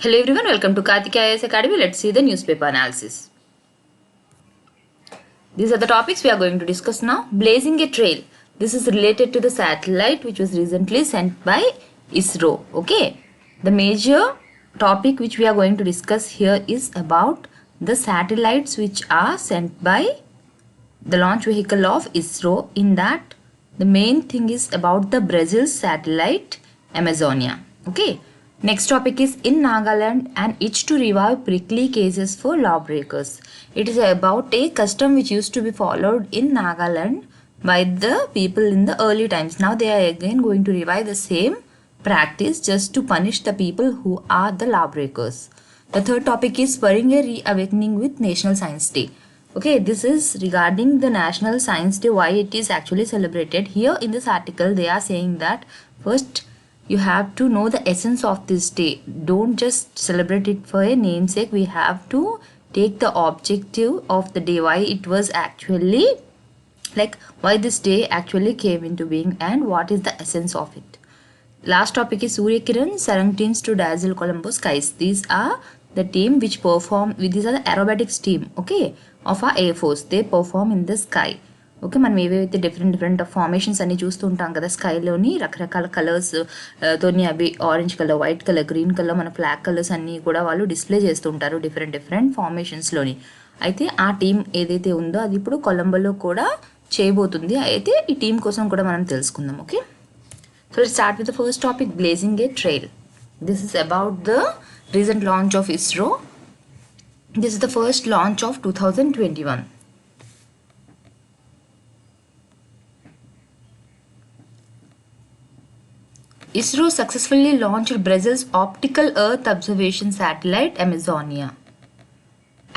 Hello everyone, welcome to Karthik IAS Academy. Let's see the newspaper analysis. These are the topics we are going to discuss now. Blazing a trail. This is related to the satellite which was recently sent by ISRO. Okay. The major topic which we are going to discuss here is about the satellites which are sent by the launch vehicle of ISRO. In that, the main thing is about the Brazil satellite Amazonia. Okay. Next topic is in Nagaland an itch to revive prickly cases for lawbreakers. It is about a custom which used to be followed in Nagaland by the people in the early times. Now they are again going to revive the same practice just to punish the people who are the lawbreakers. The third topic is spurring a reawakening with National Science Day. Okay, this is regarding the National Science Day, why it is actually celebrated. Here in this article, they are saying that first you have to know the essence of this day. Don't just celebrate it for a namesake. We have to take the objective of the day, why it was actually, like why this day actually came into being and what is the essence of it. Last topic is Surya Kiran, Sarang teams to dazzle Colombo skies. These are the team which perform, these are the aerobatics team, okay, of our Air Force. They perform in the sky. Okay, మనం ఏవైతే different formations అన్ని చూస్తూ ఉంటాం కదా స్కైలోని, రకరకాల colours తోని, అవి orange colour, white colour, green colour, మన ఫ్లాగ్ కలర్స్ అన్నీ కూడా వాళ్ళు డిస్ప్లే చేస్తూ ఉంటారు డిఫరెంట్ ఫార్మేషన్స్లోని. అయితే ఆ టీం ఏదైతే ఉందో అది ఇప్పుడు కొలంబోలో కూడా చేయబోతుంది. అయితే ఈ టీం కోసం కూడా మనం తెలుసుకుందాం. Okay, so let's start with the first topic, blazing a trail. This is about the recent launch of ISRO. This is the first launch of 2021. ISRO successfully launched Brazil's optical Earth observation satellite Amazonia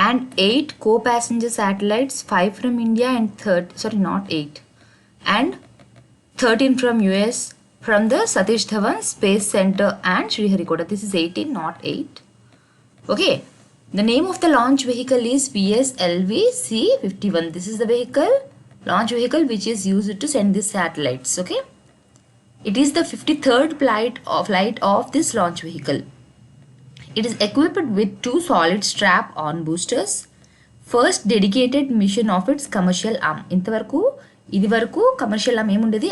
and 8 co-passenger satellites, 5 from India and 13 from US from the Satish Dhawan Space Center and Sriharikota. This is 18, not 8. Okay, the name of the launch vehicle is PSLV C-51. This is the launch vehicle which is used to send these satellites. Okay, it is the 53rd flight of this launch vehicle. It is equipped with 2 solid strap-on boosters. First dedicated mission of its commercial arm. ఇది వరకు commercial arm ఏముండేది,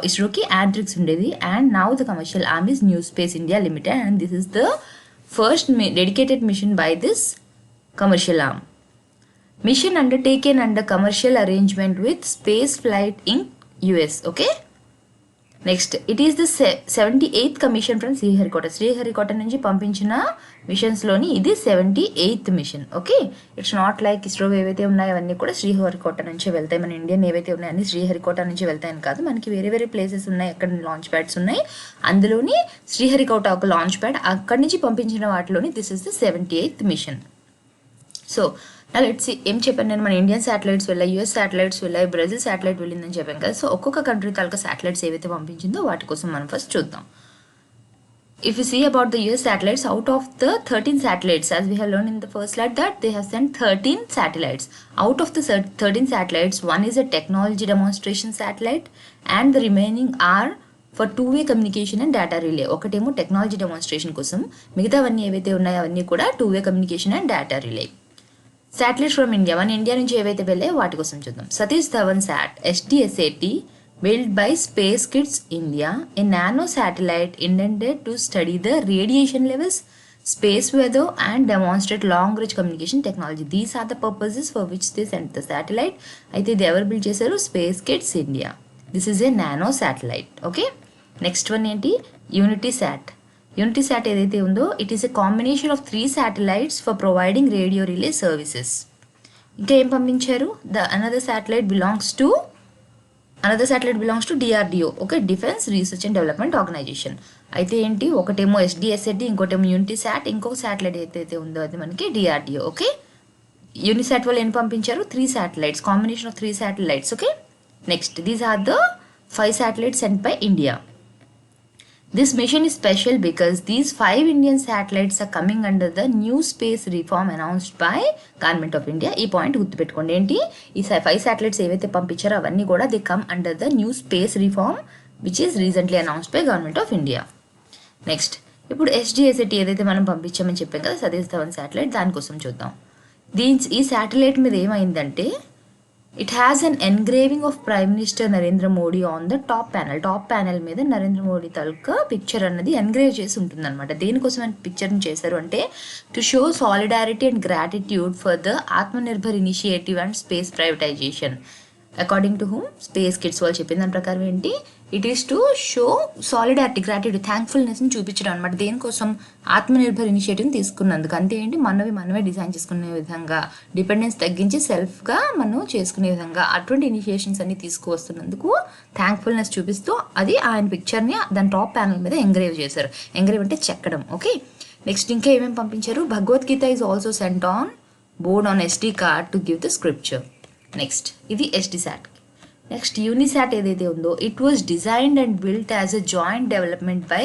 ఇస్రోకి యాంట్రిక్స్ ఉండేది, and now the commercial arm is New Space India Limited, and this is the first dedicated mission by this commercial arm. Mission undertaken under commercial arrangement with Spaceflight in US. Okay, next it is the 78th commission ఫ్రమ్ శ్రీహరికోట నుంచి పంపించిన మిషన్స్లోని ఇది 78th mission. Okay, it's not like ISRO ఏవైతే ఉన్నాయో అవన్నీ కూడా శ్రీహరికోట నుంచి వెళ్తాయి, మన ఇండియన్ ఏవైతే ఉన్నాయో అన్ని శ్రీహరికోట నుంచి వెళ్తాయని కాదు, మనకి వేరే ప్లేసెస్ ఉన్నాయి, అక్కడ లాంచ్ ప్యాడ్స్ ఉన్నాయి, అందులోని శ్రీహరికోట ఒక లాంచ్ ప్యాడ్, అక్కడి నుంచి పంపించిన వాటిలోని this is the 78th mission. So let's see, ఏం చెప్పాను నేను, మన ఇండియన్ శాటిలైట్స్ వెళ్ళాయి, యూఎస్ శాటిలైట్స్ వెళ్ళాయి, బ్రెజిల్ శాటిలైట్ వెళ్ళిందని చెప్పాను కదా. సో ఒక్కొక్క కంట్రీ తాలూకా శాటిలైట్స్ ఏవైతే పంపించిందో వాటి కోసం మనం ఫస్ట్ చూద్దాం. If you see about the US satellites, out of the 13 satellites, as we have learned in the first slide, that they have sent 13 satellites. Out of the 13 satellites, one is a technology demonstration satellite and the remaining are for two-way communication and data relay. ఒకటేమో technology demonstration కోసం, మిగతావన్నీ ఏవైతే ఉన్నాయో అవన్నీ కూడా two-way communication and data relay. Satellites from India, మన India నుంచి ఏవైతే వెళ్ళాయో వాటి కోసం చూద్దాం. సతీష్ ధవన్ సాట్ SDSAT built by Space Kids India, a nano satellite intended to study the radiation levels, space weather and demonstrate long range communication technology. These are the purposes for which they sent the satellite. అయితే ఇది ఎవరు build చేశారు, Space Kids India. This is a nano satellite. Okay, next one ఏంటి, UnitySat. UnitySat ఏదైతే ఉందో, it is a combination of 3 satellites for providing radio relay services. ఇంకా ఏం పంపించారు, another satellite belongs to DRDO, okay, defence research and development organisation. అయితే ఏంటి, ఒకటేమో SDSAT, ఇంకోటేమో UnitySat, ఇంకొక శాటిలైట్ ఏదైతే ఉందో అది మనకి DRDO. ఓకే, యూనిసాట్ వాళ్ళు ఏం పంపించారు, 3 satellites, combination of 3 satellites. Okay, next these are the 5 satellites sent by India. This mission is special because these 5 Indian satellites are coming under the new space reform announced by Government of India. ఈ point గుర్తుపెట్టుకోండి, ఏంటి, ఈ 5 satellites ఏవైతే పంపించారో అవన్నీ కూడా they come under the new space reform which is recently announced by Government of India. Next, ఇప్పుడు SDSAT ఏదైతే మనం పంపించామని చెప్పాం కదా సతీష్ ధవన్ శాటిలైట్, దానికోసం చూద్దాం. ఈ శాటిలైట్ మీద ఏమైందంటే it has an engraving of prime minister Narendra Modi on the top panel మీద నరేంద్ర మోడీ తాలూకా పిక్చర్ అన్నది ఎన్గ్రేవ్ చేసి ఉంటుంది అనమాట. దేనికోసం పిక్చర్ని చేశారు అంటే to show solidarity and gratitude for the Atmanirbhar initiative and space privatisation. According to whom, space kids వాళ్ళు చెప్పిన దాని ప్రకారం ఏంటి, it is to show solidarity, gratitude, థ్యాంక్ఫుల్నెస్ని చూపించడం అనమాట. దేనికోసం, ఆత్మనిర్భర్ ఇనిషియేటివ్ని తీసుకున్నందుకు. అంతే ఏంటి, మనమే డిజైన్ చేసుకునే విధంగా, డిపెండెన్స్ తగ్గించి సెల్ఫ్గా మనం చేసుకునే విధంగా అటువంటి ఇనిషియేషన్స్ అన్ని తీసుకువస్తున్నందుకు థ్యాంక్ఫుల్నెస్ చూపిస్తూ అది ఆయన పిక్చర్ని దాని టాప్ ప్యానల్ మీద ఎంగ్రేవ్ చేశారు. ఎంగ్రేవ్ అంటే చెక్కడం. ఓకే, నెక్స్ట్ ఇంకా ఏమేమి పంపించారు, Bhagavad Gita is also sent on board on SD card to give the scripture. Next ఇది SDSAT. నెక్స్ట్ యూనిసాట్ ఏదైతే ఉందో it was designed and built as a joint development by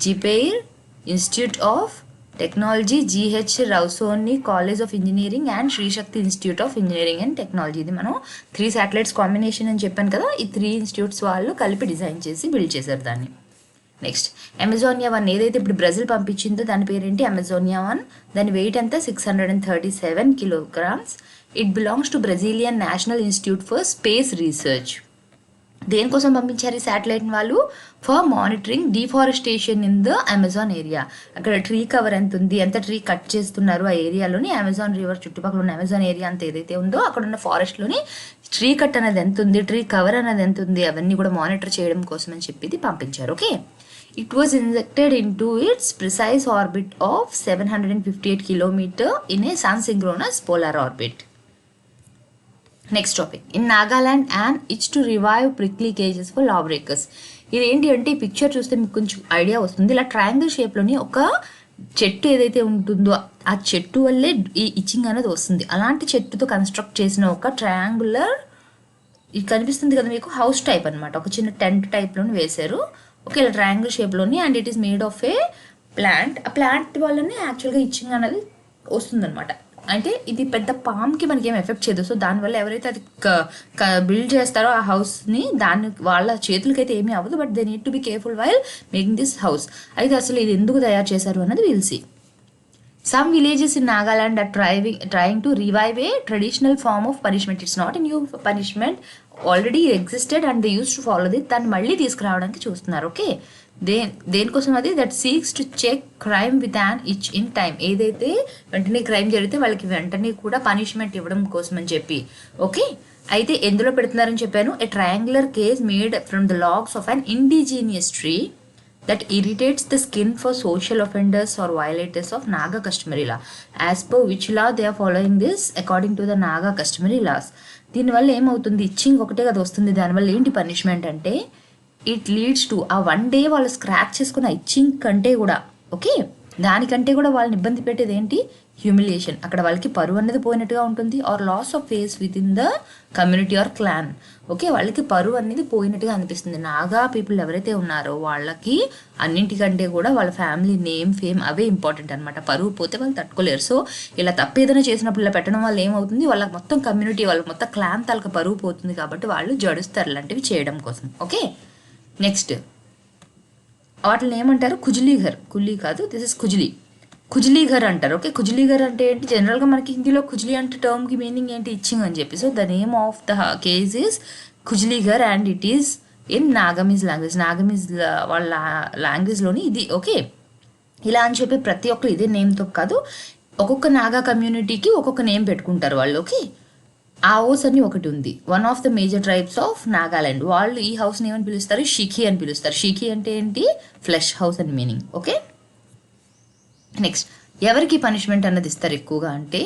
Jeppiaar institute of technology, GH Raisoni college of engineering and Sri Shakti institute of engineering and technology. ఇది మనం 3 satellites combination అని చెప్పాను కదా, ఈ 3 institutes వాళ్ళు కలిపి డిజైన్ చేసి బిల్డ్ చేశారు దాన్ని. నెక్స్ట్ అమెజోనియా 1 ఏదైతే ఇప్పుడు బ్రెజిల్ పంపించిందో దాని పేరేంటి, అమెజోనియా 1. దాని వెయిట్ అంతా 637 kilograms. It belongs to Brazilian national institute for space research. దేనికోసం పంపించారు ఈ శాటిలైట్ వాళ్ళు, for monitoring deforestation in the Amazon area. అక్కడ ట్రీ కవర్ ఎంత ఉంది, ఎంత ట్రీ కట్ చేస్తున్నారు ఆ ఏరియాలోని, అమెజాన్ రివర్ చుట్టుపక్కల ఉన్న అమెజాన్ ఏరియా అంత ఏదైతే ఉందో అక్కడ ఉన్న ఫారెస్ట్లోని ట్రీ కట్ అనేది ఎంత ఉంది, ట్రీ కవర్ అనేది ఎంత ఉంది, అవన్నీ కూడా మానిటర్ చేయడం కోసం అని చెప్పి పంపించారు. Okay, it was injected into its precise orbit of 758 kilometers in a sun synchronous polar orbit. Next topic, in Nagaland and it's to revive prickly cages for law breakers. ఇది ఏంటి అంటే ఈ పిక్చర్ చూస్తే మీకు కొంచెం ఐడియా వస్తుంది. ఇలా triangle షేప్లోని ఒక చెట్టు ఏదైతే ఉంటుందో ఆ చెట్టు వల్లే ఈ ఇచ్చింగ్ అనేది వస్తుంది. అలాంటి చెట్టుతో కన్స్ట్రక్ట్ చేసిన ఒక ట్రయాంగులర్, ఇది కనిపిస్తుంది కదా మీకు, హౌస్ టైప్ అనమాట. ఒక చిన్న టెంట్ టైప్లోని వేశారు. ఓకే, ఇలా ట్రయాంగిల్ షేప్లోని, and it is made of a plant. ఆ ప్లాంట్ వల్లనే యాక్చువల్గా ఇచ్చింగ్ అనేది వస్తుందన్నమాట. అంటే ఇది పెద్ద పామ్కి మనకి ఏం ఎఫెక్ట్ చేయదు. సో దానివల్ల ఎవరైతే అది బిల్డ్ చేస్తారో ఆ హౌస్ని, దాన్ని వాళ్ళ చేతులకైతే ఏమీ అవ్వదు. But they need to be careful while making this house. అయితే అసలు ఇది ఎందుకు తయారు చేశారు అన్నది will see. Some villages in Nagaland are trying to revive a traditional form of punishment. It's not a new punishment. Already existed and they used to follow it. దాన్ని మళ్ళీ తీసుకురావడానికి చూస్తున్నారు. ఓకే, దేనికోసం అది, that seeks to check crime with an itch in time. ఏదైతే వెంటనే crime జరిగితే వాళ్ళకి వెంటనే కూడా పనిష్మెంట్ ఇవ్వడం కోసం అని చెప్పి. ఓకే, అయితే ఎందులో పెడుతున్నారని చెప్పాను, a triangular case made from the logs of an indigenous tree that irritates the skin for social offenders or violators of Naga customary law. As per which law they are following this? According to the Naga customary laws. దీనివల్ల ఏమవుతుంది, itching ఒకటే కదా వస్తుంది. దానివల్ల ఏంటి punishment అంటే, it leads to ఆ 1 day వాళ్ళు స్క్రాచ్ చేసుకున్న ఇచ్చింగ్ కంటే కూడా, ఓకే, దానికంటే కూడా వాళ్ళని ఇబ్బంది పెట్టేది ఏంటి, హ్యూమిలియేషన్. అక్కడ వాళ్ళకి పరువు అనేది పోయినట్టుగా ఉంటుంది. Or loss of face within the community or clan. Okay, వాళ్ళకి పరువు అనేది పోయినట్టుగా అనిపిస్తుంది. నాగా పీపుల్ ఎవరైతే ఉన్నారో వాళ్ళకి అన్నింటికంటే కూడా వాళ్ళ ఫ్యామిలీ నేమ్, ఫేమ్ అవే ఇంపార్టెంట్ అనమాట. పరువు పోతే వాళ్ళు తట్టుకోలేరు. సో ఇలా తప్పు ఏదైనా చేసినప్పుడు ఇలా పెట్టడం వల్ల ఏమవుతుంది, వాళ్ళకి మొత్తం కమ్యూనిటీ, వాళ్ళకి మొత్తం క్లాన్ తాలూకా పరువు పోతుంది. కాబట్టి వాళ్ళు జడుస్తారు ఇలాంటివి చేయడం కోసం. ఓకే, నెక్స్ట్ వాటిని ఏమంటారు, కుజ్లీఘర్. కుల్లీ కాదు, దిస్ ఇస్ కుజ్లీఘర్ అంటారు. ఓకే, కుజ్లీఘర్ అంటే ఏంటి, జనరల్గా మనకి హిందీలో కుజ్లీ అంటే టర్మ్కి మీనింగ్ ఏంటి, ఇచ్చింగ్ అని చెప్పి. So the name of the case is Kujlighar and it is in Nagamese language. Nagamese వాళ్ళ లాంగ్వేజ్లోని ఇది. ఓకే, ఇలా అని చెప్పి ప్రతి ఒక్కరు ఇదే నేమ్తో కాదు, ఒక్కొక్క నాగా కమ్యూనిటీకి ఒక్కొక్క నేమ్ పెట్టుకుంటారు వాళ్ళు. ఓకే, ఆ హౌస్ అని ఒకటి ఉంది, one of the major tribes of Nagaland. వాళ్ళు ఈ హౌస్ని ఏమని పిలుస్తారు, షిఖి అని పిలుస్తారు. షిఖి అంటే ఏంటి, ఫ్లెష్ హౌస్ అని మీనింగ్. ఓకే, నెక్స్ట్ ఎవరికి పనిష్మెంట్ అన్నది ఇస్తారు ఎక్కువగా అంటే,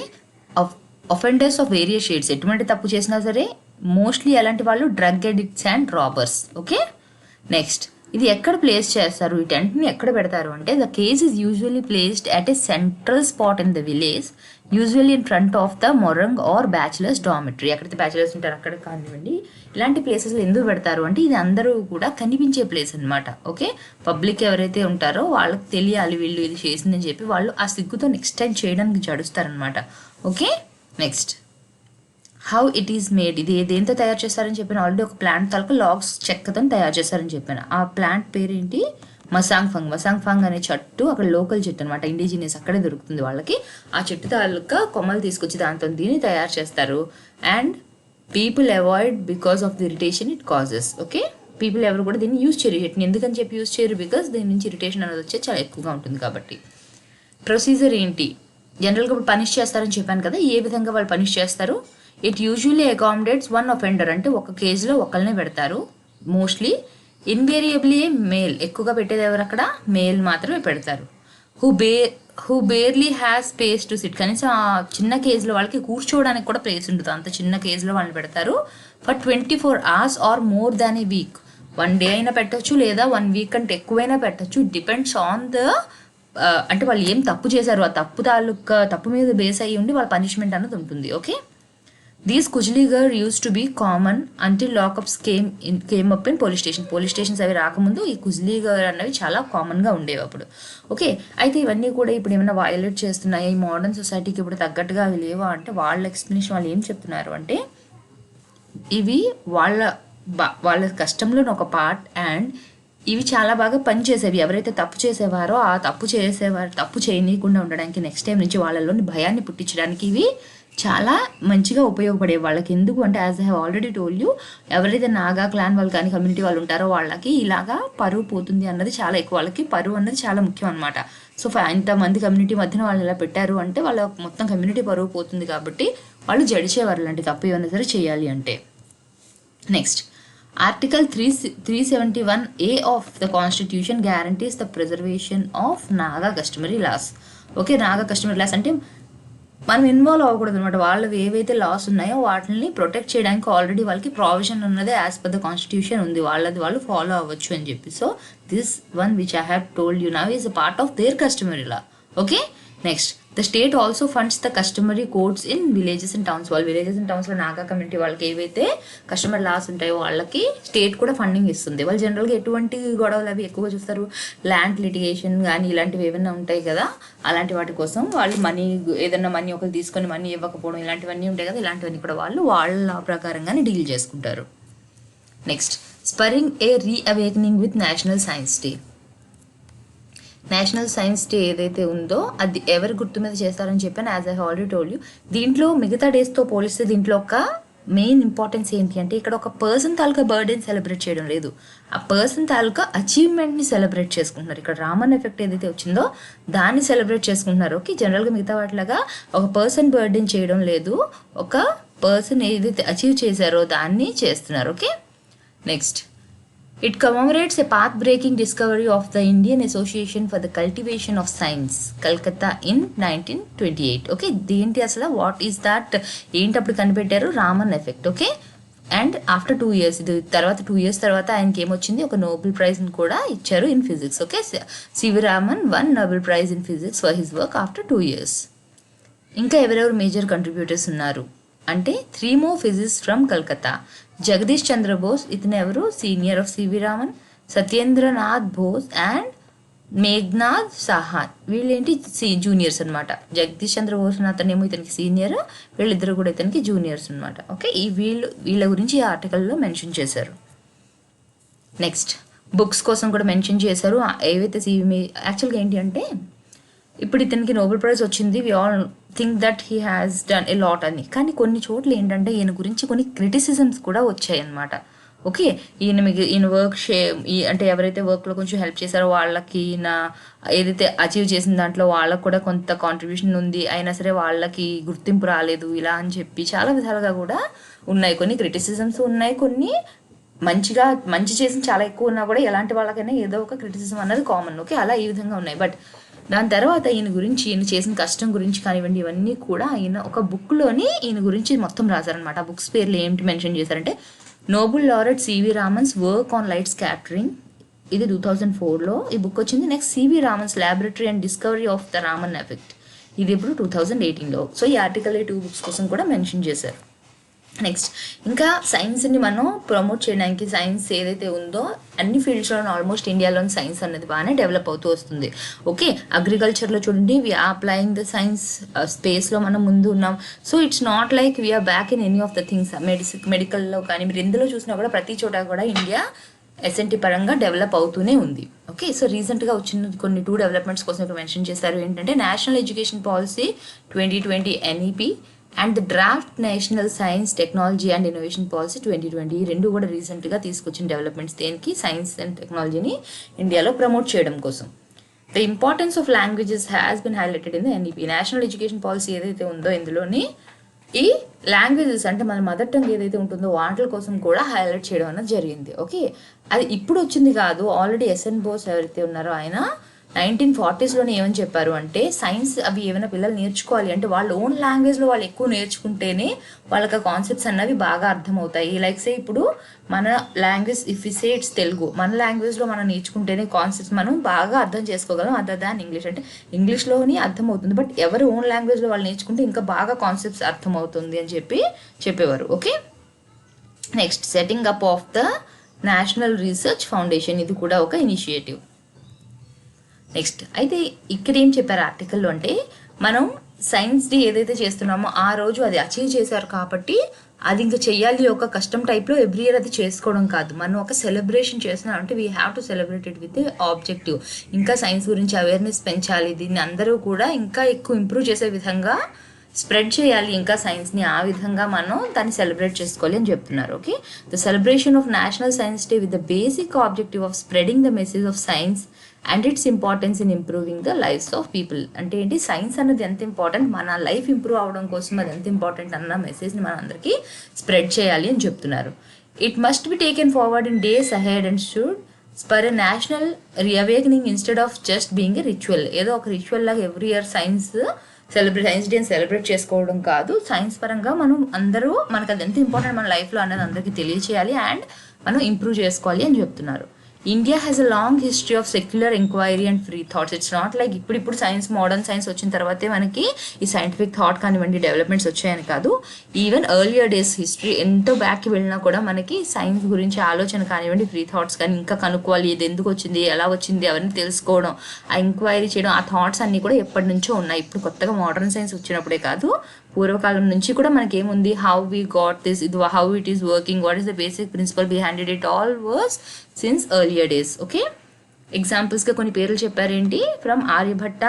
అఫెండర్స్ ఆఫ్ వేరియస్ షేడ్స్. ఎటువంటి తప్పు చేసినా సరే మోస్ట్లీ అలాంటి వాళ్ళు drug addicts and robbers. Okay, next ఇది ఎక్కడ ప్లేస్ చేస్తారు, ఈ టెంట్ని ఎక్కడ పెడతారు అంటే, the case is usually placed at a central spot in the village, usually in front of the morung or bachelors dormitory. ఎక్కడైతే బ్యాచులర్స్ ఉంటారు అక్కడ కానివ్వండి. ఇలాంటి ప్లేసెస్లో ఎందుకు పెడతారు అంటే, ఇది అందరూ కూడా కనిపించే ప్లేస్ అనమాట. ఓకే, పబ్లిక్ ఎవరైతే ఉంటారో వాళ్ళకి తెలియాలి వీళ్ళు ఇది చేసిందని చెప్పి వాళ్ళు ఆ సిగ్గుతో నెక్స్ట్ టైం చేయడానికి జడుస్తారనమాట. Okay, next how it is made. ఇది దేంతో తయారు చేస్తారని చెప్పాను ఆల్రెడీ, ఒక ప్లాంట్ తాలూకు లాగ్స్ చెక్కతో తయారు చేస్తారని చెప్పాను. ఆ ప్లాంట్ పేరేంటి, మసాంగ్ ఫంగ్ అనే చెట్టు అక్కడ లోకల్ చెట్టు అనమాట, ఇండిజినియస్ అక్కడే దొరుకుతుంది వాళ్ళకి. ఆ చెట్టు తాలూకా కొమ్మలు తీసుకొచ్చి దాంతో దీన్ని తయారు చేస్తారు. And people avoid because of the irritation it causes. Okay, people ఎవరు కూడా దీన్ని యూజ్ చేయరు. వీటిని ఎందుకని చెప్పి యూజ్ చేయరు? బికాస్ దీని నుంచి ఇరిటేషన్ అనేది వచ్చే చాలా ఎక్కువగా ఉంటుంది కాబట్టి. ప్రొసీజర్ ఏంటి? జనరల్గా ఇప్పుడు పనిష్ చేస్తారని చెప్పాను కదా, ఏ విధంగా వాళ్ళు పనిష్ చేస్తారు? It usually accommodates one offender, అంటే ఒక కేసులో ఒకళ్ళనే పెడతారు మోస్ట్లీ. ఇన్వేరియబుల్లీ మేల్, ఎక్కువగా పెట్టేది ఎవరు అక్కడ? మేల్ మాత్రమే పెడతారు. Who barely has space to SIT, కనీసం ఆ చిన్న కేసులో వాళ్ళకి కూర్చోవడానికి కూడా ప్లేస్ ఉంటుంది, అంత చిన్న కేసులో వాళ్ళని పెడతారు. For 24 hours or more than a week, 1 day అయినా పెట్టచ్చు లేదా 1 week కంటే ఎక్కువైనా పెట్టచ్చు. డిపెండ్స్ ఆన్ ద అంటే వాళ్ళు ఏం తప్పు చేశారు, ఆ తప్పు మీద బేస్ అయ్యి ఉండి వాళ్ళ పనిష్మెంట్ అన్నది ఉంటుంది. Okay, these Kujlighar use to be common until lockups came up in police stations అవి రాకముందు ఈ కుజ్లీగర్ అనేవి చాలా కామన్గా ఉండేవి అప్పుడు. ఓకే, అయితే ఇవన్నీ కూడా ఇప్పుడు ఏమైనా వయలేట్ చేస్తున్నాయి ఈ మోడర్న్ సొసైటీకి ఇప్పుడు తగ్గట్టుగా అవి లేవా అంటే, వాళ్ళ ఎక్స్ప్లెనేషన్ వాళ్ళు ఏం చెప్తున్నారు అంటే, ఇవి వాళ్ళ కష్టంలో ఒక పార్ట్ అండ్ ఇవి చాలా బాగా పనిచేసేవి. ఎవరైతే తప్పు చేసేవారో ఆ తప్పు చేయనీయకుండా ఉండడానికి, నెక్స్ట్ టైం నుంచి వాళ్ళలోని భయాన్ని పుట్టించడానికి ఇవి చాలా మంచిగా ఉపయోగపడే వాళ్ళకి. ఎందుకు అంటే, as I have already told you, ఎవరైతే నాగా క్లాన్ వాళ్ళు కానీ కమ్యూనిటీ వాళ్ళు ఉంటారో వాళ్ళకి ఇలాగా పరువు పోతుంది అన్నది చాలా ఎక్కువ. వాళ్ళకి పరువు అన్నది చాలా ముఖ్యం అనమాట. సో ఇంతమంది కమ్యూనిటీ మధ్యన వాళ్ళు ఇలా పెట్టారు అంటే వాళ్ళ మొత్తం కమ్యూనిటీ పరువు పోతుంది కాబట్టి వాళ్ళు జడిచేవారు లాంటి తప్పు ఏమైనా సరే చేయాలి అంటే. Next, Article 371A of the Constitution guarantees the preservation of Naga customary laws. Okay, Naga customary laws అంటే మనం ఇన్వాల్వ్ అవ్వకూడదు అనమాట. వాళ్ళు ఏవైతే లాస్ ఉన్నాయో వాటిని ప్రొటెక్ట్ చేయడానికి ఆల్రెడీ వాళ్ళకి ప్రావిజన్ ఉన్నదే యాజ్ పర్ ద కాన్స్టిట్యూషన్ ఉంది, వాళ్ళు ఫాలో అవ్వచ్చు అని చెప్పి. So this one which I have told you now is a part of their customary law. Okay, next, the state also funds the customary codes in villages and towns. Villages and టౌన్స్లో Naga community వాళ్ళకి ఏవైతే customer loss ఉంటాయో వాళ్ళకి state కూడా funding ఇస్తుంది. వాళ్ళు జనరల్గా ఎటువంటి గొడవలు అవి ఎక్కువగా చూస్తారు, ల్యాండ్ లిటిగేషన్ కానీ ఇలాంటివి ఏమైనా ఉంటాయి కదా, అలాంటి వాటి కోసం వాళ్ళు ఏదైనా మనీ ఒకరు తీసుకొని మనీ ఇవ్వకపోవడం ఇలాంటివన్నీ ఉంటాయి కదా, ఇలాంటివన్నీ కూడా వాళ్ళ ప్రకారంగానే డీల్ చేసుకుంటారు. Next, spurring a reawakening with national science day. National science day ఏదైతే ఉందో అది ఎవరి గుర్తు మీద చేస్తారని చెప్పాను, as I already told you. దీంట్లో మిగతా డేస్తో పోలిస్తే దీంట్లో ఒక మెయిన్ ఇంపార్టెన్స్ ఏంటి అంటే, ఇక్కడ ఒక పర్సన్ తాలూకా బర్త్డేని సెలబ్రేట్ చేయడం లేదు, ఆ పర్సన్ తాలూకా అచీవ్మెంట్ని సెలబ్రేట్ చేసుకుంటున్నారు. ఇక్కడ రామన్ ఎఫెక్ట్ ఏదైతే వచ్చిందో దాన్ని సెలబ్రేట్ చేసుకుంటున్నారు. ఓకే, జనరల్గా మిగతా వాటిలాగా ఒక పర్సన్ బర్త్డేని చేయడం లేదు, ఒక పర్సన్ ఏదైతే అచీవ్ చేశారో దాన్ని చేస్తున్నారు. Okay, next, it commemorates a path-breaking discovery of the Indian Association for the Cultivation of Science, Calcutta in 1928. Okay, దేంటి అసలు వాట్ ఈస్ దట్, ఏంటి అప్పుడు కనిపెట్టారు? Raman effect. Okay, and after 2 years, ఇది తర్వాత 2 years తర్వాత ఆయనకి ఏమొచ్చింది, ఒక నోబెల్ ప్రైజ్ని కూడా ఇచ్చారు in physics. Okay, C V Raman won Nobel prize in physics for his work after 2 years. ఇంకా ఎవరెవరు మేజర్ కంట్రిబ్యూటర్స్ ఉన్నారు అంటే, 3 more physicists from Calcutta. Jagadish Chandra Bose, ఇతను ఎవరు? Senior of C V Raman. Satyendranath Bose and Meghnad Saha, వీళ్ళేంటి జూనియర్స్ అనమాట. జగదీష్ చంద్ర బోస్ అతనేమో ఇతనికి సీనియర్, వీళ్ళిద్దరు కూడా ఇతనికి జూనియర్స్ అనమాట. ఓకే, వీళ్ళ గురించి ఈ ఆర్టికల్లో మెన్షన్ చేశారు. నెక్స్ట్, బుక్స్ కోసం కూడా మెన్షన్ చేశారు. ఏవైతే యాక్చువల్గా ఏంటి అంటే, ఇప్పుడు ఇతనికి నోబెల్ ప్రైజ్ వచ్చింది, we all think that he has done a lot అని, కానీ కొన్ని చోట్ల ఏంటంటే ఈయన గురించి కొన్ని క్రిటిసిజమ్స్ కూడా వచ్చాయి అన్నమాట. ఓకే, ఈయన వర్క్ అంటే ఎవరైతే వర్క్లో కొంచెం హెల్ప్ చేశారో వాళ్ళకి ఈయన ఏదైతే అచీవ్ చేసిన దాంట్లో వాళ్ళకు కూడా కొంత కాంట్రిబ్యూషన్ ఉంది, అయినా సరే వాళ్ళకి గుర్తింపు రాలేదు ఇలా అని చెప్పి చాలా విధాలుగా కూడా ఉన్నాయి. కొన్ని క్రిటిసిజమ్స్ ఉన్నాయి, కొన్ని మంచి చేసిన చాలా ఎక్కువ ఉన్నా కూడా ఎలాంటి వాళ్ళకైనా ఏదో ఒక క్రిటిసిజం అన్నది కామన్. ఓకే, అలా ఈ విధంగా ఉన్నాయి. బట్ దాని తర్వాత ఈయన చేసిన కష్టం గురించి కానివ్వండి, ఇవన్నీ కూడా ఆయన ఒక బుక్లోని ఈయన గురించి మొత్తం రాశారనమాట. ఆ బుక్స్ పేర్లు ఏంటి మెన్షన్ చేశారంటే, Nobel laureate C V Raman's work on light scattering, ఇది 2004లో ఈ బుక్ వచ్చింది. Next, C V Raman's laboratory and discovery of the Raman effect, ఇది ఇప్పుడు 2018లో. సో ఈ ఆర్టికల్ 2 బుక్స్ కోసం కూడా మెన్షన్ చేశారు. నెక్స్ట్, ఇంకా సైన్స్ని మనం ప్రమోట్ చేయడానికి సైన్స్ ఏదైతే ఉందో అన్ని ఫీల్డ్స్లో ఆల్మోస్ట్ ఇండియాలోని సైన్స్ అనేది బాగానే డెవలప్ అవుతూ వస్తుంది. ఓకే, అగ్రికల్చర్లో చూడండి, వీఆర్ అప్లయింగ్ ద సైన్స్, స్పేస్లో మనం ముందు ఉన్నాం. So it's not like we are back in any of the things. మెడికల్లో కానీ మీరు ఎందులో చూసినా కూడా ప్రతి చోట కూడా ఇండియా ఎస్ఎన్టీ పరంగా డెవలప్ అవుతూనే ఉంది. ఓకే, సో రీసెంట్గా వచ్చిన కొన్ని 2 డెవలప్మెంట్స్ కోసం ఇక్కడ మెన్షన్ చేశారు. ఏంటంటే national education policy 2020 NEP and the draft national science technology and innovation policy 2020. ఈ రెండు కూడా రీసెంట్గా తీసుకొచ్చిన డెవలప్మెంట్స్. దేనికి? సైన్స్ అండ్ టెక్నాలజీని ఇండియాలో ప్రమోట్ చేయడం కోసం. The importance of languages has been highlighted in the NEP. National education policy ఏదైతే ఉందో ఇందులోని ఈ లాంగ్వేజెస్ అంటే మన మదర్ టంగ్ ఏదైతే ఉంటుందో వాటి కోసం కూడా హైలైట్ చేయడం అనేది జరిగింది. ఓకే, అది ఇప్పుడు వచ్చింది కాదు. ఆల్రెడీ ఎస్ఎన్ బోస్ ఎవరైతే ఉన్నారో ఆయన 1940s ఏమని చెప్పారు అంటే సైన్స్ అవి ఏమైనా పిల్లలు నేర్చుకోవాలి అంటే వాళ్ళ ఓన్ లాంగ్వేజ్లో వాళ్ళు ఎక్కువ నేర్చుకుంటేనే వాళ్ళకి ఆ కాన్సెప్ట్స్ అన్నవి బాగా అర్థమవుతాయి. లైక్ సే ఇప్పుడు మన language if we say it's Telugu, మన లాంగ్వేజ్లో మనం నేర్చుకుంటేనే కాన్సెప్ట్స్ మనం బాగా అర్థం చేసుకోగలం అదర్ దాన్ ఇంగ్లీష్. అంటే ఇంగ్లీష్లోని అర్థమవుతుంది, బట్ ఎవరు ఓన్ లాంగ్వేజ్లో వాళ్ళు నేర్చుకుంటే ఇంకా బాగా కాన్సెప్ట్స్ అర్థమవుతుంది అని చెప్పేవారు. Okay, next setting up of the national research foundation. ఇది కూడా ఒక ఇనిషియేటివ్. నెక్స్ట్ అయితే ఇక్కడ ఏం చెప్పారు ఆర్టికల్లో అంటే మనం సైన్స్ డే ఏదైతే చేస్తున్నామో ఆ రోజు అది అచీవ్ చేశారు కాబట్టి అది ఇంకా చెయ్యాలి ఒక కష్టం టైప్లో ఎవ్రీ ఇయర్ అది చేసుకోవడం కాదు. మనం ఒక సెలబ్రేషన్ చేస్తున్నాం అంటే we have to celebrate it with objective. ఇంకా సైన్స్ గురించి అవేర్నెస్ పెంచాలి, దీన్ని అందరూ కూడా ఇంకా ఎక్కువ ఇంప్రూవ్ చేసే విధంగా స్ప్రెడ్ చేయాలి ఇంకా సైన్స్ని. ఆ విధంగా మనం దాన్ని సెలబ్రేట్ చేసుకోవాలి అని చెప్తున్నారు. Okay, the celebration of national science day with the basic objective of spreading the message of science and its importance in improving the lives of people. అంటే ఏంటి, సైన్స్ అన్నది ఎంత ఇంపార్టెంట్, మన లైఫ్ ఇంప్రూవ్ అవడం కోసం అది ఎంత ఇంపార్టెంట్ అన్న మెసేజ్ని మన అందరికీ స్ప్రెడ్ చేయాలి అని చెప్తున్నారు. It must be taken forward in days ahead and should spur a national reawakening instead of just being a ritual. ఏదో ఒక రిచువల్ లాగా ఎవ్రీ ఇయర్ సైన్స్ డేని సెలబ్రేట్ చేసుకోవడం కాదు. సైన్స్ పరంగా మనం అందరూ మనకు అది ఎంత ఇంపార్టెంట్ మన లైఫ్లో అన్నది అందరికీ తెలియచేయాలి అండ్ మనం ఇంప్రూవ్ చేసుకోవాలి అని చెప్తున్నారు. India has a long history of secular enquiry and free thoughts. It's not like ఇప్పుడు సైన్స్ మోడర్న్ సైన్స్ వచ్చిన తర్వాతే మనకి ఈ సైంటిఫిక్ థాట్ కానివ్వండి డెవలప్మెంట్స్ వచ్చాయని కాదు. ఈవెన్ ఎర్లియర్ డేస్ హిస్టరీ ఎంతో బ్యాక్కి వెళ్ళినా కూడా మనకి సైన్స్ గురించి ఆలోచన కానివ్వండి, ఫ్రీ థాట్స్ కానీ ఇంకా కనుక్కోవాలి, ఇది ఎందుకు వచ్చింది, ఎలా వచ్చింది అవన్నీ తెలుసుకోవడం, ఆ ఎంక్వైరీ చేయడం, ఆ థాట్స్ అన్నీ కూడా ఎప్పటి నుంచో ఉన్నాయి. ఇప్పుడు కొత్తగా మోడర్న్ సైన్స్ వచ్చినప్పుడే కాదు, పూర్వకాలం నుంచి కూడా మనకి ఏముంది, హౌ వీ గాట్ దిస్, ఇది how it is working, what is the basic principle behind it, all was since earlier days. Okay, ఎగ్జాంపుల్స్గా కొన్ని పేర్లు చెప్పారేంటి, from Aryabhata,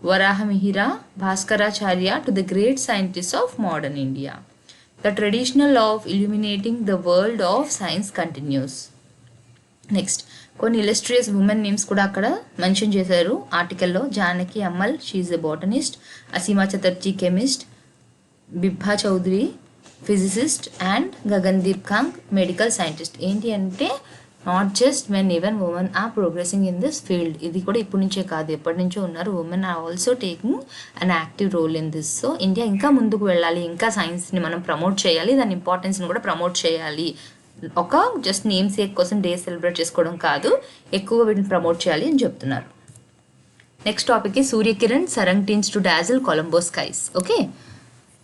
Varahamihira, Bhaskaracharya to the great scientist of modern India. The traditional of illuminating the world of science continues. Next కొన్ని illustrious women names కూడా అక్కడ mention చేశారు ఆర్టికల్లో. Janaki Ammal, she's a botanist. Asima Chatterjee, chemist. Bibha Chowdary, physicist. And Gagandeep Kang, medical scientist. ఏంటి అంటే not just men, even women are progressing in this field. ఇది కూడా ఇప్పటి నుంచే కాదు, ఎప్పటి నుంచో ఉన్నారు. Women are also taking an active role in this. So India ఇంకా ముందుకు వెళ్ళాలి, ఇంకా సైన్స్ని మనం ప్రమోట్ చేయాలి, దాని ఇంపార్టెన్స్ని కూడా ప్రమోట్ చేయాలి. ఒక జస్ట్ నేమ్ సేక్ కోసం డే సెలబ్రేట్ చేసుకోవడం కాదు, ఎక్కువ వీటిని ప్రమోట్ చేయాలి అని చెప్తున్నారు. Next topic Suryakiran Sarang teams to dazzle Colombo skies. Okay,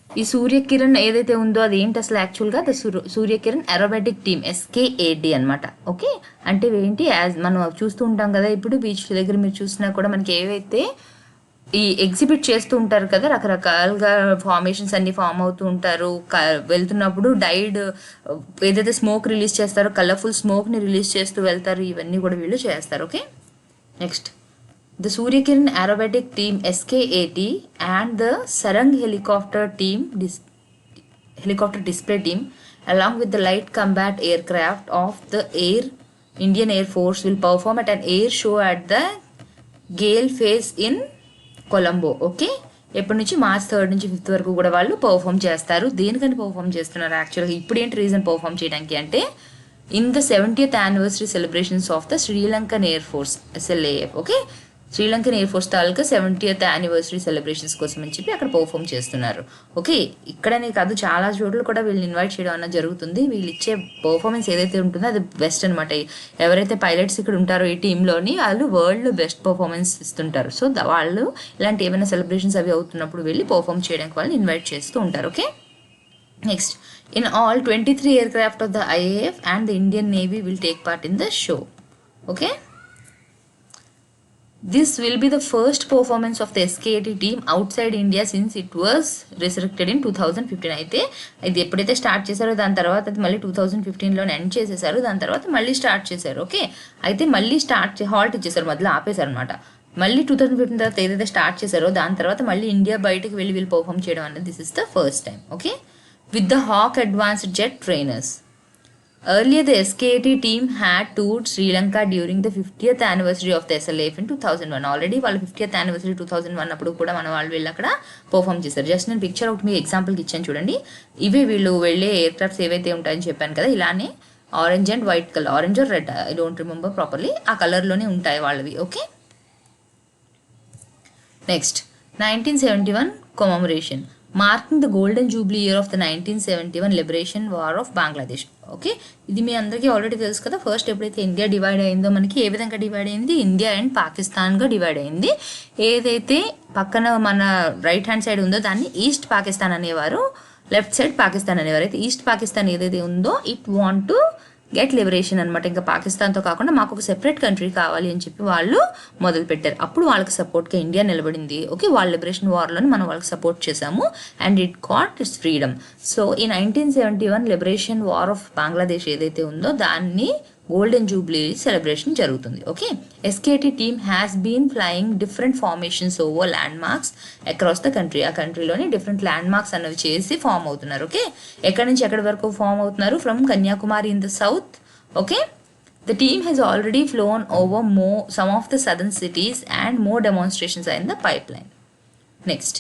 ఈ సూర్యకిరణ్ ఏదైతే ఉందో అది ఏంటి అసలు యాక్చువల్గా the Suryakiran aerobatic team, SKAD అనమాట. ఓకే, అంటే ఏంటి, యాజ్ మనం చూస్తూ ఉంటాం కదా ఇప్పుడు బీచ్ దగ్గర మీరు చూసినా కూడా మనకి ఏవైతే ఈ ఎగ్జిబిట్ చేస్తూ ఉంటారు కదా, రకరకాలుగా ఫార్మేషన్స్ అన్ని ఫామ్ అవుతూ ఉంటారు. వెళ్తున్నప్పుడు డైడ్ ఏదైతే స్మోక్ రిలీజ్ చేస్తారో కలర్ఫుల్ స్మోక్ని రిలీజ్ చేస్తూ వెళ్తారు, ఇవన్నీ కూడా వీళ్ళు చేస్తారు. Okay, next the Suryakiran aerobatic team SKAT and the Sarang helicopter display team along with the light combat aircraft of the Indian Air Force will perform at an air show at the Gale Face in Colombo. Okay, ఎప్పటి నుంచి March 3rd నుంచి 5th వరకు కూడా వాళ్ళు perform చేస్తారు. దేనికని perform చేస్తున్నారు యాక్చువల్గా, ఇప్పుడు ఏంటి రీజన్ పర్ఫామ్ చేయడానికి అంటే in the 70th anniversary celebrations of the Sri Lankan Air Force SLAF. Okay, Sri Lankan air force తాలూకా 70th anniversary సెలబ్రేషన్స్ కోసం అని చెప్పి అక్కడ పర్ఫామ్ చేస్తున్నారు. ఓకే, ఇక్కడనే కాదు చాలా చోట్ల కూడా వీళ్ళు ఇన్వైట్ చేయడం అన్నది జరుగుతుంది. వీళ్ళు ఇచ్చే పర్ఫార్మెన్స్ ఏదైతే ఉంటుందో అది బెస్ట్ అనమాట. ఎవరైతే పైలట్స్ ఇక్కడ ఉంటారో ఈ టీంలోని వాళ్ళు వరల్డ్లో బెస్ట్ పర్ఫార్మెన్స్ ఇస్తుంటారు. సో వాళ్ళు ఇలాంటి ఏమైనా సెలబ్రేషన్స్ అవి అవుతున్నప్పుడు వెళ్ళి పర్ఫామ్ చేయడానికి వాళ్ళని ఇన్వైట్ చేస్తూ ఉంటారు. Okay, next in all 23 aircraft of the IAF and the Indian Navy will take part in the show. Okay, This will be the first performance of the SKT team outside India since it was resurrected in 2015. అయితే ఇది ఎప్పుడైతే start చేశారో దాని తర్వాత అది మళ్ళీ 2015లోనే end చేసేసారు. దాని తర్వాత మళ్ళీ స్టార్ట్ చేశారు. ఓకే, అయితే మళ్ళీ హాల్ట్ ఇచ్చేసారు, మధ్యలో ఆపేశారు అనమాట. మళ్ళీ 2015 తర్వాత ఏదైతే స్టార్ట్ చేశారో దాని తర్వాత మళ్ళీ ఇండియా బయటకు వెళ్ళి వీళ్ళు పర్ఫామ్ చేయడం అనేది this is the first time. Okay, with the Hawk advanced jet trainers. Earlier, the SKT team had toured Sri Lanka during the 50th anniversary of the SLAF in 2001. Already వాళ్ళు 50th anniversary 2001 అప్పుడు కూడా మన వాళ్ళు వీళ్ళు అక్కడ perform చేశారు. Just నేను picture ఒకటి మీకు ఎగ్జాంపుల్కి ఇచ్చాను చూడండి. ఇవే వీళ్ళు వెళ్ళే ఎయిర్ క్రాఫ్ట్స్ ఏవైతే ఉంటాయని చెప్పాను కదా, ఇలానే orange and white colour, orange are red, I don't remember properly, ఆ కలర్లోనే ఉంటాయి వాళ్ళవి. Okay, next 1971 commemoration. Marking the golden Jubilee year of the 1971 liberation war of Bangladesh. Okay, ఇది మీ అందరికీ ఆల్రెడీ తెలుసు కదా. ఫస్ట్ ఎప్పుడైతే ఇండియా డివైడ్ అయిందో మనకి ఏ విధంగా డివైడ్ అయింది, ఇండియా అండ్ పాకిస్తాన్గా డివైడ్ అయింది. ఏదైతే పక్కన మన రైట్ హ్యాండ్ సైడ్ ఉందో దాన్ని ఈస్ట్ పాకిస్తాన్ అనేవారు, లెఫ్ట్ సైడ్ పాకిస్తాన్ అనేవారు. అయితే ఈస్ట్ పాకిస్తాన్ ఏదైతే ఉందో it want to get liberation అనమాట. ఇంకా పాకిస్తాన్తో కాకుండా మాకు ఒక సెపరేట్ కంట్రీ కావాలి అని చెప్పి వాళ్ళు మొదలుపెట్టారు. అప్పుడు వాళ్ళకి సపోర్ట్గా ఇండియా నిలబడింది. ఓకే, వాళ్ళ లిబరేషన్ వార్లోని మనం వాళ్ళకి సపోర్ట్ చేసాము and it got its freedom. So ఈ 1971 లిబరేషన్ వార్ ఆఫ్ బంగ్లాదేశ్ ఏదైతే ఉందో దాన్ని గోల్డెన్ జూబ్లీ సెలబ్రేషన్ జరుగుతుంది. Okay, SKT team has been flying different formations over landmarks across the country. ఆ కంట్రీలోని డిఫరెంట్ ల్యాండ్ మార్క్స్ అన్నవి చేసి ఫామ్ అవుతున్నారు. ఓకే, ఎక్కడి నుంచి ఎక్కడి వరకు ఫామ్ అవుతున్నారు? From Kanyakumari in the south. Okay, the team has already flown over some of the southern cities and more demonstrations are in the pipeline. Next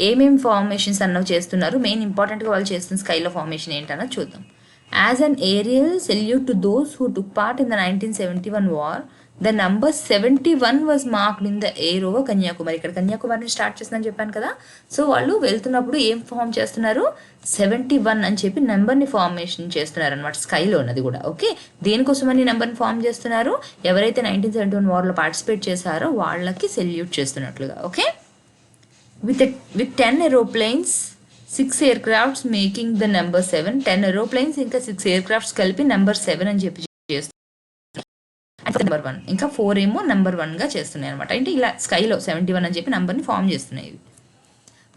ఏమేమి formations అన్నవి చేస్తున్నారు, మెయిన్ ఇంపార్టెంట్గా వాళ్ళు చేస్తున్న స్కైలో ఫార్మేషన్ ఏంటన్నది చూద్దాం. As an aerial salute to those who took part in the 1971 war, the number 71 was marked in the air over Kanyakumari. ఇక్కడ కన్యాకుమారిని start చేస్తుందని చెప్పాను కదా. సో వాళ్ళు వెళ్తున్నప్పుడు ఏం ఫామ్ చేస్తున్నారు, 71 అని చెప్పి నెంబర్ని ఫార్మేషన్ చేస్తున్నారు అనమాట, స్కైలో ఉన్నది కూడా. ఓకే, దేనికోసమని నెంబర్ని ఫామ్ చేస్తున్నారు, ఎవరైతే 1971 వార్లో పార్టిసిపేట్ చేశారో వాళ్ళకి సెల్యూట్ చేస్తున్నట్లుగా. Okay, with 10 aeroplanes, 6 aircrafts making the number 7. 10 aeroplanes ఇంకా 6 aircrafts కలిపి నెంబర్ 7 అని చెప్పి చేస్తున్నారు. నెంబర్ 1 ఇంకా 4 ఏమో నెంబర్ 1గా చేస్తున్నాయి అనమాట. అంటే ఇలా స్కైలో 71 అని చెప్పి నెంబర్ని ఫామ్ చేస్తున్నాయి.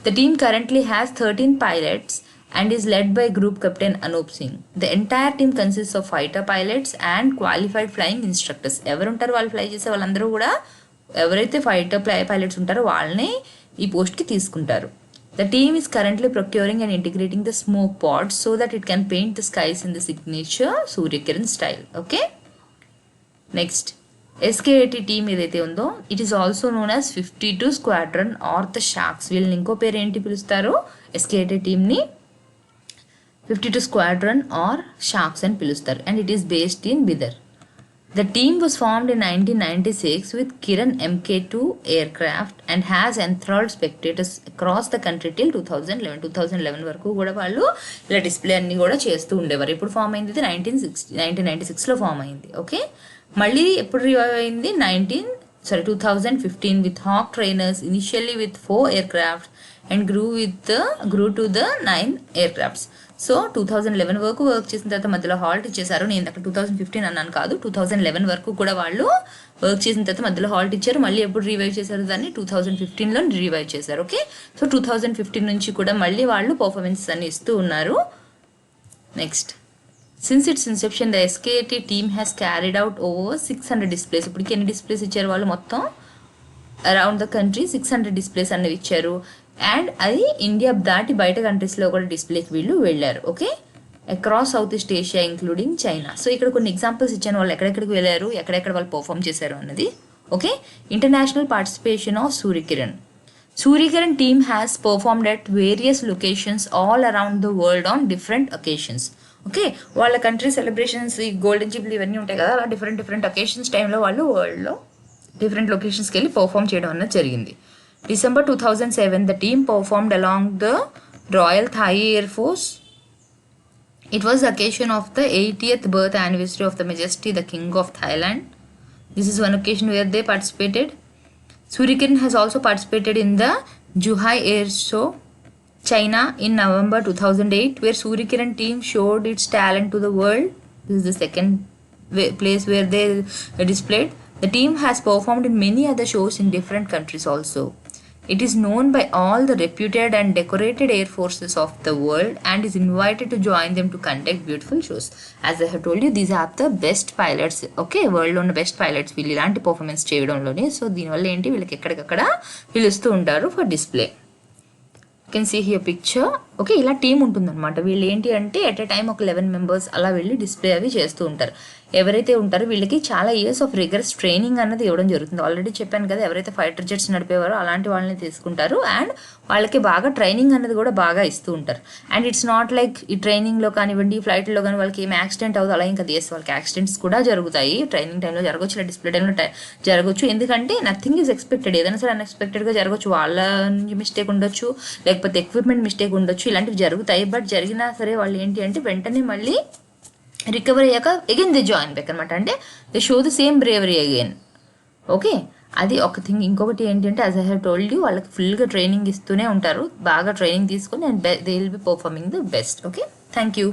The team currently has 13 pilots and is led by group captain Anup Singh. The entire team consists of fighter pilots and qualified flying instructors. ఎవరు ఉంటారు వాళ్ళు ఫ్లై చేసే వాళ్ళందరూ కూడా ఎవరైతే ఫైటర్ పైలట్స్ ఉంటారో వాళ్ళని ఈ పోస్ట్కి తీసుకుంటారు. The team is currently procuring and integrating the smoke pods so that it can paint the skies in the signature Surya Kiran style. Okay. Next, SKT team ఏదైతే ఉందో it is also known as 52 Squadron or the Sharks. వీళ్ళని ఇంకో పేరు ఏంటి పిలుస్తారు, SKT teamని 52 Squadron or Sharks అని పిలుస్తారు. And it is based in Bidar. The team was formed in 1996 with Kiran Mk2 aircraft and has enthralled spectators across the country till 2011. 2011 వరకు కూడా వాళ్ళు ఇలా డిస్ప్లే అన్ని కూడా చేస్తూ ఉండేవారు. ఎప్పుడు ఫామ్ అయింది, 1996లో ఫామ్ అయింది. ఓకే, మళ్ళీ ఎప్పుడు రివైవ్ అయింది, 2015 with Hawk trainers, initially with 4 aircraft and grew to the 9 aircrafts. So 2011 వరకు వర్క్ చేసిన తర్వాత మధ్యలో హాల్ట్ ఇచ్చేసారు. నేను అక్కడ 2015 అన్నాను కాదు, 2011 వరకు కూడా వాళ్ళు వర్క్ చేసిన తర్వాత మధ్యలో హాల్ట్ ఇచ్చారు. మళ్ళీ ఎప్పుడు రివైవ్ చేశారు, దాన్ని 2015లో రివైవ్ చేశారు. ఓకే, సో 2015 నుంచి కూడా మళ్ళీ వాళ్ళు పర్ఫార్మెన్సెస్ అన్ని ఇస్తూ ఉన్నారు. Next, since its inception the SKT team has carried out over 600 displays. ఇప్పటికి ఎన్ని డిస్ప్లేస్ ఇచ్చారు వాళ్ళు, మొత్తం అరౌండ్ ద కంట్రీ 600 డిస్ప్లేస్ అనేవి ఇచ్చారు. అండ్ అది ఇండియా దాటి బయట కంట్రీస్లో కూడా డిస్ప్లేకి వీళ్ళు వెళ్ళారు. Okay, across south east Asia including China. So ఇక్కడ కొన్ని ఎగ్జాంపుల్స్ ఇచ్చాను, వాళ్ళు ఎక్కడెక్కడికి వెళ్ళారు, ఎక్కడెక్కడ వాళ్ళు పర్ఫామ్ చేశారు అన్నది. Okay, international participation of Surya Kiran. Surya Kiran team has performed at various locations all around the world on different occasions. Okay, వాళ్ళ కంట్రీ సెలబ్రేషన్స్, ఈ గోల్డెన్ జూబ్లీ ఇవన్నీ ఉంటాయి కదా, అలా డిఫరెంట్ ఒకేషన్స్ టైంలో వాళ్ళు వరల్డ్లో డిఫరెంట్ లొకేషన్స్కి వెళ్ళి పర్ఫామ్ చేయడం అన్నది జరిగింది. December 2007, the team performed along the Royal Thai Air Force. It was the occasion of the 80th birth anniversary of the Majesty, the King of Thailand. This is one occasion where they participated. Suryakiran has also participated in the Zhuhai Air Show, China in November 2008, where Suryakiran team showed its talent to the world. This is the second place where they displayed. The team has performed in many other shows in different countries also. It is known by all the reputed and decorated air forces of the world and is invited to join them to conduct beautiful shows. As I have told you, these are the best pilots. Okay, వరల్డ్లో ఉన్న best pilots వీళ్ళు ఇలాంటి performance చేయడంలోనే. So దీనివల్ల ఏంటి వీళ్ళకి ఎక్కడికక్కడ పిలుస్తూ ఉంటారు for display. Can see here picture. Okay, ఇలా టీం ఉంటుందన్నమాట. వీళ్ళు ఏంటి అంటే ఎట్ ఎ టైం ఒక 11 మెంబర్స్ అలా వెళ్ళి డిస్ప్లే అవి చేస్తూ ఉంటారు. ఎవరైతే ఉంటారో వీళ్ళకి చాలా ఇయర్స్ ఆఫ్ రిగరస్ ట్రైనింగ్ అన్నది ఇవ్వడం జరుగుతుంది. ఆల్రెడీ చెప్పాను కదా, ఎవరైతే ఫైటర్ జెట్స్ నడిపేవారో అలాంటి వాళ్ళని తీసుకుంటారు అండ్ వాళ్ళకి బాగా ట్రైనింగ్ అనేది కూడా బాగా ఇస్తూ ఉంటారు. అండ్ ఇట్స్ నాట్ లైక్ ఈ ట్రైనింగ్లో కానివ్వండి, ఫ్లైట్లో కానీ వాళ్ళకి ఏం యాక్సిడెంట్ అవుతుంది అలా ఇంకా చేస్తే వాళ్ళకి యాక్సిడెంట్స్ కూడా జరుగుతాయి. ట్రైనింగ్ టైంలో జరగవచ్చు, ఇలా డిస్ప్లే టైంలో జరగవచ్చు. ఎందుకంటే నథింగ్ ఈజ్ ఎక్స్పెక్టెడ్. ఏదైనా సరే అన్ఎక్స్పెక్టెడ్గా జరగవచ్చు. వాళ్ళ మిస్టేక్ ఉండొచ్చు, లేకపోతే ఎక్విప్మెంట్ మిస్టేక్ ఉండొచ్చు, ఇలాంటివి జరుగుతాయి. బట్ జరిగినా సరే వాళ్ళు ఏంటి అంటే వెంటనే మళ్ళీ రికవర్ అయ్యాక అగైన్ దే జాయిన్ బ్యాక్ అనమాట. అంటే they show the same bravery again. Okay, అది ఒక థింగ్. ఇంకొకటి ఏంటంటే as I have told you, వాళ్ళకి ఫుల్గా ట్రైనింగ్ ఇస్తూనే ఉంటారు. బాగా ట్రైనింగ్ తీసుకొని and they will be performing the best. Okay, thank you.